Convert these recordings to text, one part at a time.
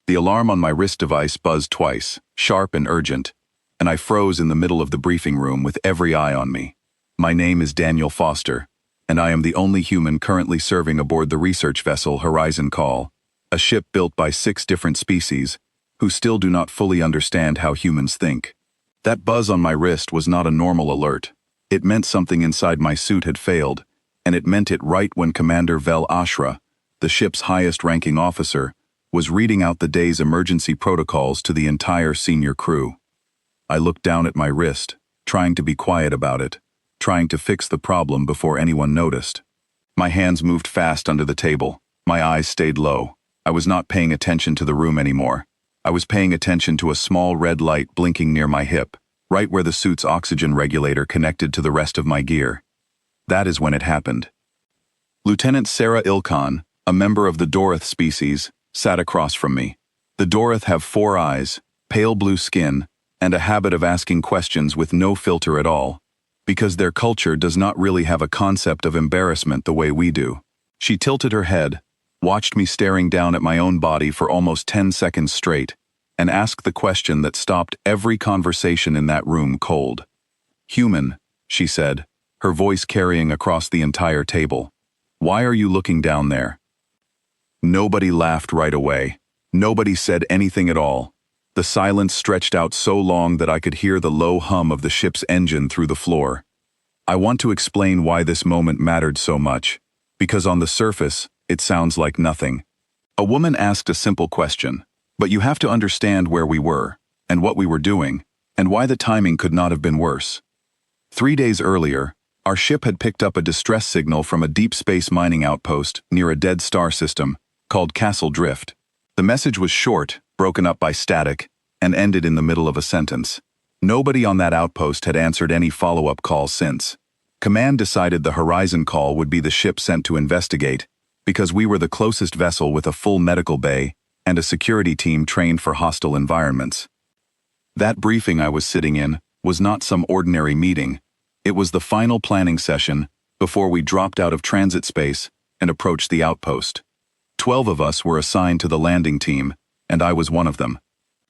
The alarm on my wrist device buzzed twice, sharp and urgent, and I froze in the middle of the briefing room with every eye on me. My name is Daniel Foster, and I am the only human currently serving aboard the research vessel Horizon Call, a ship built by 6 different species, who still do not fully understand how humans think. That buzz on my wrist was not a normal alert. It meant something inside my suit had failed, and it meant it right when Commander Vel Ashra, the ship's highest-ranking officer, was reading out the day's emergency protocols to the entire senior crew. I looked down at my wrist, trying to be quiet about it, trying to fix the problem before anyone noticed. My hands moved fast under the table. My eyes stayed low. I was not paying attention to the room anymore. I was paying attention to a small red light blinking near my hip, right where the suit's oxygen regulator connected to the rest of my gear. That is when it happened. Lieutenant Sarah Ilkhan, a member of the Doroth species, sat across from me. The Doroth have 4 eyes, pale blue skin, and a habit of asking questions with no filter at all, because their culture does not really have a concept of embarrassment the way we do. She tilted her head, watched me staring down at my own body for almost 10 seconds straight, and asked the question that stopped every conversation in that room cold. "Human," she said, her voice carrying across the entire table. "Why are you looking down there?" Nobody laughed right away. Nobody said anything at all. The silence stretched out so long that I could hear the low hum of the ship's engine through the floor. I want to explain why this moment mattered so much, because on the surface, it sounds like nothing. A woman asked a simple question, but you have to understand where we were, and what we were doing, and why the timing could not have been worse. 3 days earlier, our ship had picked up a distress signal from a deep space mining outpost near a dead star system called Castle Drift. The message was short, broken up by static, and ended in the middle of a sentence. Nobody on that outpost had answered any follow-up calls since. Command decided the Horizon Call would be the ship sent to investigate, because we were the closest vessel with a full medical bay and a security team trained for hostile environments. That briefing I was sitting in was not some ordinary meeting. It was the final planning session before we dropped out of transit space and approached the outpost. 12 of us were assigned to the landing team, and I was one of them.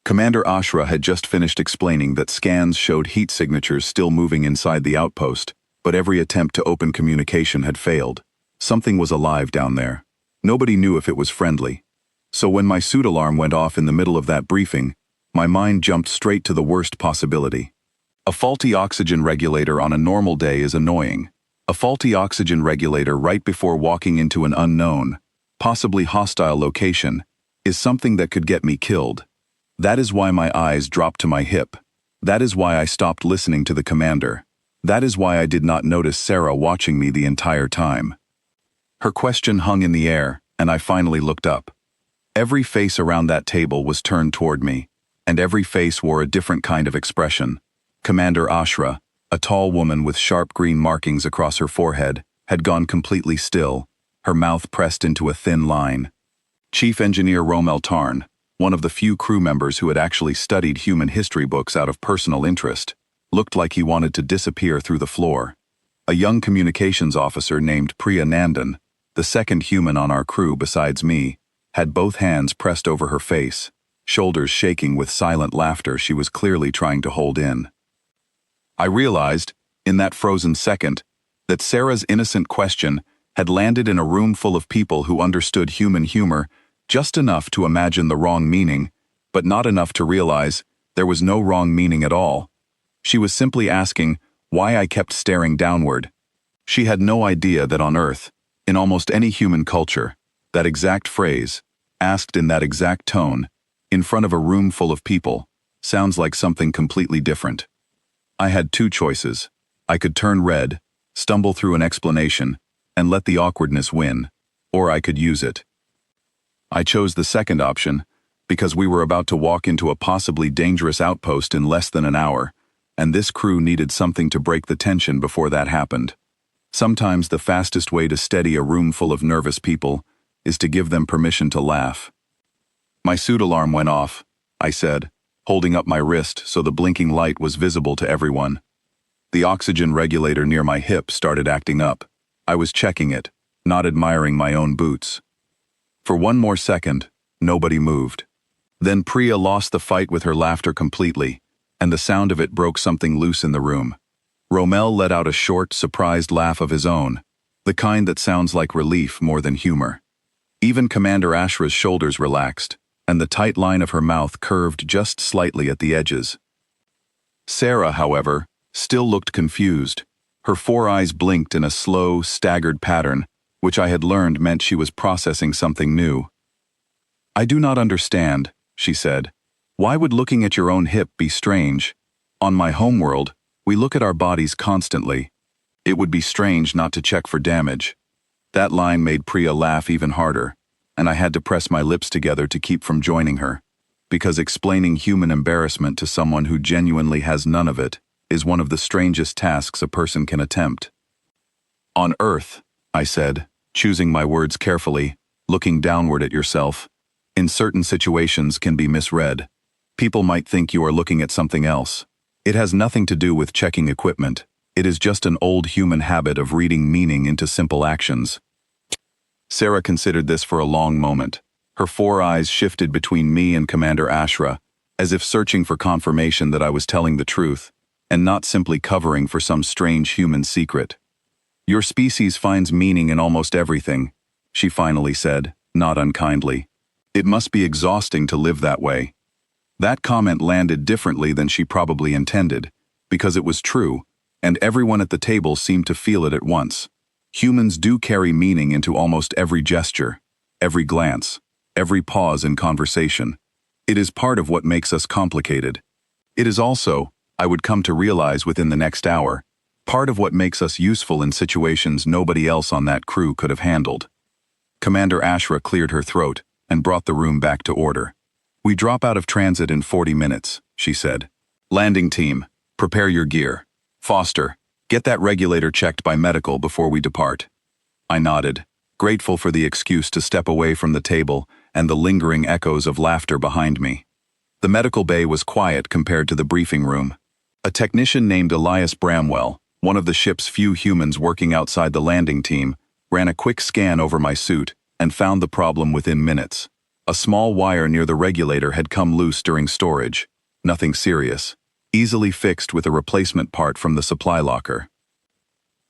Commander Ashra had just finished explaining that scans showed heat signatures still moving inside the outpost, but every attempt to open communication had failed. Something was alive down there. Nobody knew if it was friendly. So when my suit alarm went off in the middle of that briefing, my mind jumped straight to the worst possibility. A faulty oxygen regulator on a normal day is annoying. A faulty oxygen regulator right before walking into an unknown, possibly hostile location, is something that could get me killed. That is why my eyes dropped to my hip. That is why I stopped listening to the commander. That is why I did not notice Sarah watching me the entire time. Her question hung in the air, and I finally looked up. Every face around that table was turned toward me, and every face wore a different kind of expression. Commander Ashra, a tall woman with sharp green markings across her forehead, had gone completely still, her mouth pressed into a thin line. Chief Engineer Romel Tarn, one of the few crew members who had actually studied human history books out of personal interest, looked like he wanted to disappear through the floor. A young communications officer named Priya Nandan, the second human on our crew besides me, had both hands pressed over her face, shoulders shaking with silent laughter she was clearly trying to hold in. I realized, in that frozen second, that Sarah's innocent question had landed in a room full of people who understood human humor just enough to imagine the wrong meaning, but not enough to realize there was no wrong meaning at all. She was simply asking why I kept staring downward. She had no idea that on Earth, in almost any human culture, that exact phrase, asked in that exact tone, in front of a room full of people, sounds like something completely different. I had 2 choices. I could turn red, stumble through an explanation, and let the awkwardness win, or I could use it. I chose the second option because we were about to walk into a possibly dangerous outpost in less than an hour, and this crew needed something to break the tension before that happened. Sometimes the fastest way to steady a room full of nervous people is to give them permission to laugh. "My suit alarm went off," I said, holding up my wrist so the blinking light was visible to everyone. The oxygen regulator near my hip started acting up. I was checking it, not admiring my own boots. For one more second, nobody moved. Then Priya lost the fight with her laughter completely, and the sound of it broke something loose in the room. Rommel let out a short, surprised laugh of his own, the kind that sounds like relief more than humor. Even Commander Ashra's shoulders relaxed, and the tight line of her mouth curved just slightly at the edges. Sarah, however, still looked confused. Her 4 eyes blinked in a slow, staggered pattern, which I had learned meant she was processing something new. "I do not understand," she said. "Why would looking at your own hip be strange? On my homeworld, we look at our bodies constantly. It would be strange not to check for damage." That line made Priya laugh even harder, and I had to press my lips together to keep from joining her, because explaining human embarrassment to someone who genuinely has none of it is one of the strangest tasks a person can attempt. "On Earth," I said, choosing my words carefully, looking downward at yourself, "in certain situations can be misread. People might think you are looking at something else. It has nothing to do with checking equipment. It is just an old human habit of reading meaning into simple actions." Sarah considered this for a long moment. Her 4 eyes shifted between me and Commander Ashra, as if searching for confirmation that I was telling the truth, and not simply covering for some strange human secret. "Your species finds meaning in almost everything," she finally said, not unkindly. "It must be exhausting to live that way." That comment landed differently than she probably intended, because it was true, and everyone at the table seemed to feel it at once. Humans do carry meaning into almost every gesture, every glance, every pause in conversation. It is part of what makes us complicated. It is also, I would come to realize within the next hour, part of what makes us useful in situations nobody else on that crew could have handled. Commander Ashra cleared her throat and brought the room back to order. "We drop out of transit in 40 minutes, she said. "Landing team, prepare your gear. Foster, get that regulator checked by medical before we depart." I nodded, grateful for the excuse to step away from the table and the lingering echoes of laughter behind me. The medical bay was quiet compared to the briefing room. A technician named Elias Bramwell, one of the ship's few humans working outside the landing team, ran a quick scan over my suit and found the problem within minutes. A small wire near the regulator had come loose during storage. Nothing serious. Easily fixed with a replacement part from the supply locker.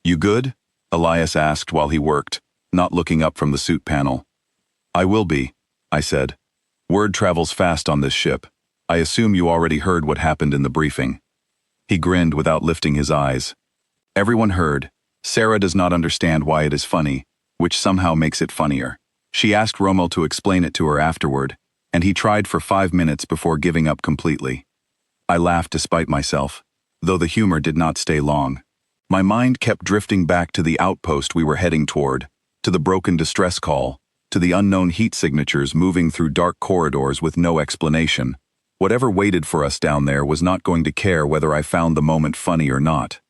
"You good?" Elias asked while he worked, not looking up from the suit panel. "I will be," I said. "Word travels fast on this ship. I assume you already heard what happened in the briefing." He grinned without lifting his eyes. "Everyone heard. Sarah does not understand why it is funny, which somehow makes it funnier. She asked Rommel to explain it to her afterward, and he tried for 5 minutes before giving up completely." I laughed despite myself, though the humor did not stay long. My mind kept drifting back to the outpost we were heading toward, to the broken distress call, to the unknown heat signatures moving through dark corridors with no explanation. Whatever waited for us down there was not going to care whether I found the moment funny or not.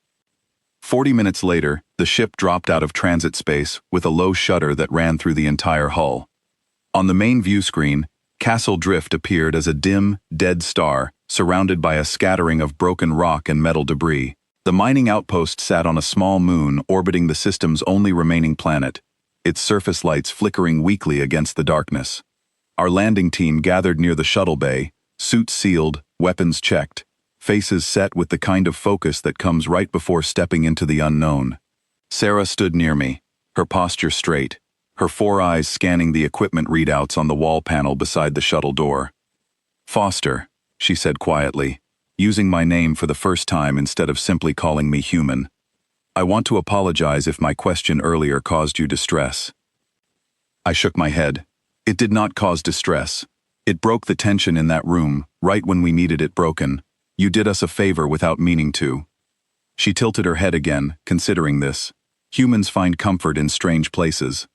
40 minutes later, the ship dropped out of transit space with a low shudder that ran through the entire hull. On the main view screen, Castle Drift appeared as a dim, dead star, surrounded by a scattering of broken rock and metal debris. The mining outpost sat on a small moon orbiting the system's only remaining planet, its surface lights flickering weakly against the darkness. Our landing team gathered near the shuttle bay, suits sealed, weapons checked, faces set with the kind of focus that comes right before stepping into the unknown. Sarah stood near me, her posture straight, her 4 eyes scanning the equipment readouts on the wall panel beside the shuttle door. "Foster," she said quietly, using my name for the first time instead of simply calling me human. "I want to apologize if my question earlier caused you distress." I shook my head. It did not cause distress. It broke the tension in that room, right when we needed it broken. You did us a favor without meaning to. She tilted her head again, considering this. Humans find comfort in strange places.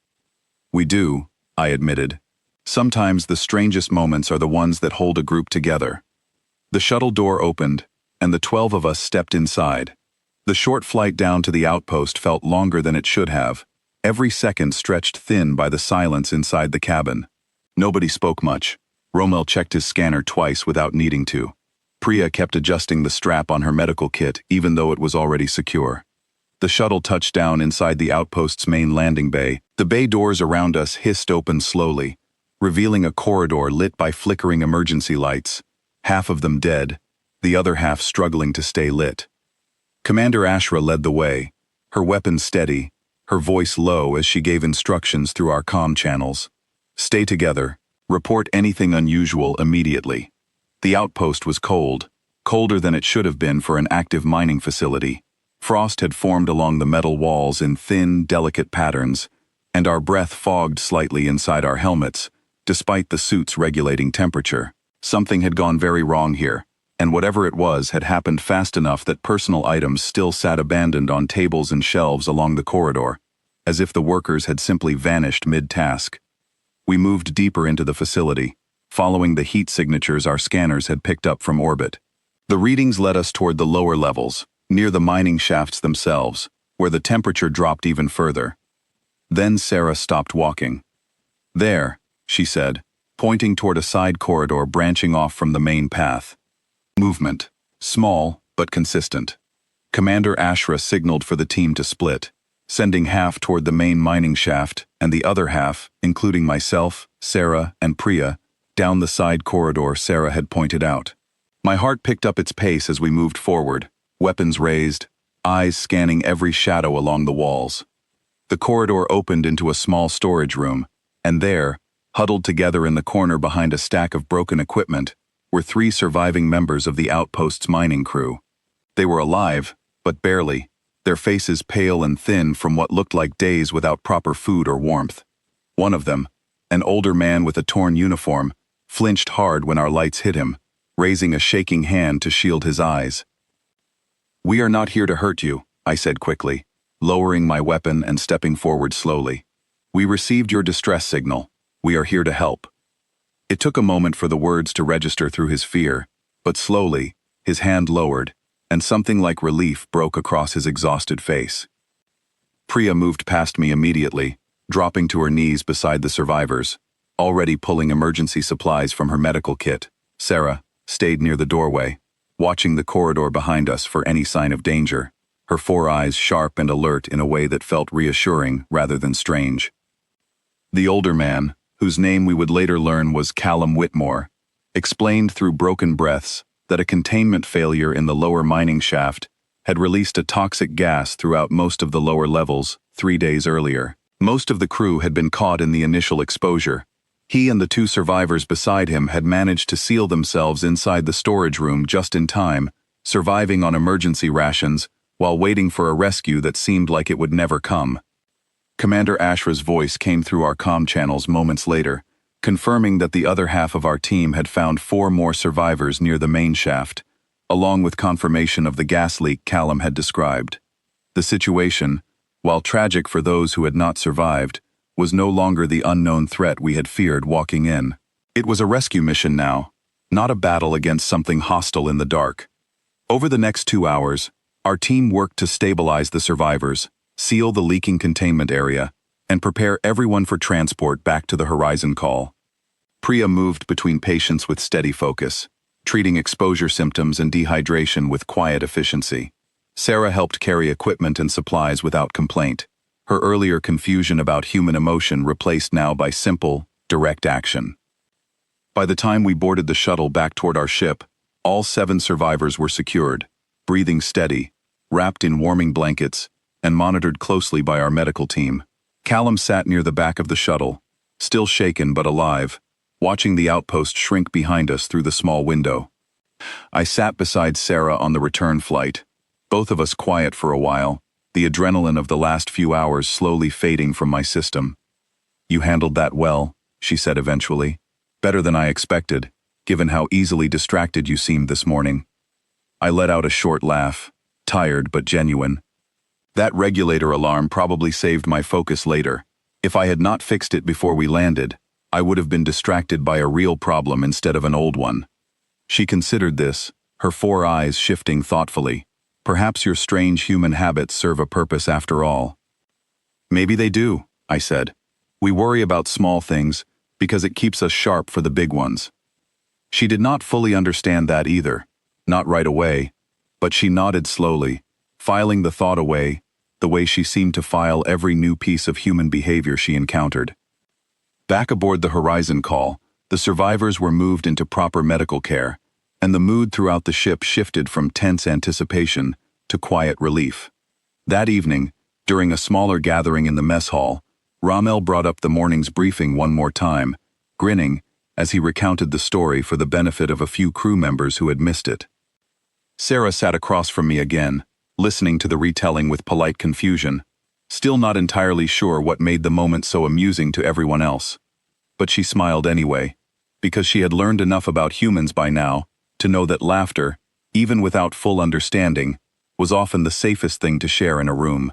"We do," I admitted. "Sometimes the strangest moments are the ones that hold a group together." The shuttle door opened, and the 12 of us stepped inside. The short flight down to the outpost felt longer than it should have, every second stretched thin by the silence inside the cabin. Nobody spoke much. Rommel checked his scanner twice without needing to. Priya kept adjusting the strap on her medical kit even though it was already secure. The shuttle touched down inside the outpost's main landing bay. The bay doors around us hissed open slowly, revealing a corridor lit by flickering emergency lights, half of them dead, the other half struggling to stay lit. Commander Ashra led the way, her weapon steady, her voice low as she gave instructions through our comm channels. Stay together, report anything unusual immediately. The outpost was cold, colder than it should have been for an active mining facility. Frost had formed along the metal walls in thin, delicate patterns, and our breath fogged slightly inside our helmets, despite the suits regulating temperature. Something had gone very wrong here, and whatever it was had happened fast enough that personal items still sat abandoned on tables and shelves along the corridor, as if the workers had simply vanished mid-task. We moved deeper into the facility, following the heat signatures our scanners had picked up from orbit. The readings led us toward the lower levels, near the mining shafts themselves, where the temperature dropped even further. Then Sarah stopped walking. "There," she said, pointing toward a side corridor branching off from the main path. Movement, small but consistent. Commander Ashra signaled for the team to split, sending half toward the main mining shaft and the other half, including myself, Sarah, and Priya, down the side corridor Sarah had pointed out. My heart picked up its pace as we moved forward, weapons raised, eyes scanning every shadow along the walls. The corridor opened into a small storage room, and there, huddled together in the corner behind a stack of broken equipment, were 3 surviving members of the outpost's mining crew. They were alive, but barely, their faces pale and thin from what looked like days without proper food or warmth. One of them, an older man with a torn uniform, flinched hard when our lights hit him, raising a shaking hand to shield his eyes. "We are not here to hurt you," I said quickly, lowering my weapon and stepping forward slowly. "We received your distress signal. We are here to help." It took a moment for the words to register through his fear, but slowly, his hand lowered, and something like relief broke across his exhausted face. Priya moved past me immediately, dropping to her knees beside the survivors, already pulling emergency supplies from her medical kit. Sarah stayed near the doorway, watching the corridor behind us for any sign of danger, her 4 eyes sharp and alert in a way that felt reassuring rather than strange. The older man, whose name we would later learn was Callum Whitmore, explained through broken breaths that a containment failure in the lower mining shaft had released a toxic gas throughout most of the lower levels 3 days earlier. Most of the crew had been caught in the initial exposure. He and the 2 survivors beside him had managed to seal themselves inside the storage room just in time, surviving on emergency rations while waiting for a rescue that seemed like it would never come. Commander Ashra's voice came through our comm channels moments later, confirming that the other half of our team had found 4 more survivors near the main shaft, along with confirmation of the gas leak Callum had described. The situation, while tragic for those who had not survived, was no longer the unknown threat we had feared walking in. It was a rescue mission now, not a battle against something hostile in the dark. Over the next 2 hours, our team worked to stabilize the survivors, seal the leaking containment area, and prepare everyone for transport back to the Horizon Call. Priya moved between patients with steady focus, treating exposure symptoms and dehydration with quiet efficiency. Sarah helped carry equipment and supplies without complaint, her earlier confusion about human emotion replaced now by simple, direct action. By the time we boarded the shuttle back toward our ship, all 7 survivors were secured, breathing steady, wrapped in warming blankets, and monitored closely by our medical team. Callum sat near the back of the shuttle, still shaken but alive, watching the outpost shrink behind us through the small window. I sat beside Sarah on the return flight, both of us quiet for a while, the adrenaline of the last few hours slowly fading from my system. "You handled that well," she said eventually. "Better than I expected, given how easily distracted you seemed this morning." I let out a short laugh, tired but genuine. That regulator alarm probably saved my focus later. If I had not fixed it before we landed, I would have been distracted by a real problem instead of an old one. She considered this, her 4 eyes shifting thoughtfully. "Perhaps your strange human habits serve a purpose after all." "Maybe they do," I said. "We worry about small things because it keeps us sharp for the big ones." She did not fully understand that either, not right away, but she nodded slowly, filing the thought away, the way she seemed to file every new piece of human behavior she encountered. Back aboard the Horizon call, the survivors were moved into proper medical care, and the mood throughout the ship shifted from tense anticipation to quiet relief. That evening, during a smaller gathering in the mess hall, Rommel brought up the morning's briefing one more time, grinning as he recounted the story for the benefit of a few crew members who had missed it. Sarah sat across from me again, listening to the retelling with polite confusion, still not entirely sure what made the moment so amusing to everyone else. But she smiled anyway, because she had learned enough about humans by now to know that laughter, even without full understanding, was often the safest thing to share in a room.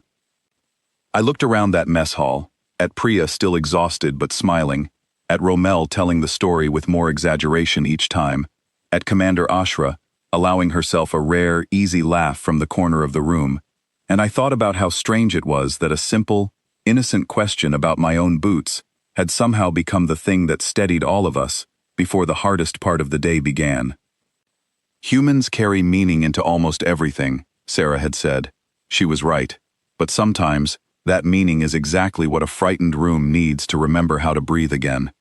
I looked around that mess hall, at Priya still exhausted but smiling, at Rommel telling the story with more exaggeration each time, at Commander Ashra allowing herself a rare, easy laugh from the corner of the room, and I thought about how strange it was that a simple, innocent question about my own boots had somehow become the thing that steadied all of us before the hardest part of the day began. Humans carry meaning into almost everything, Sarah had said. She was right, but sometimes that meaning is exactly what a frightened room needs to remember how to breathe again.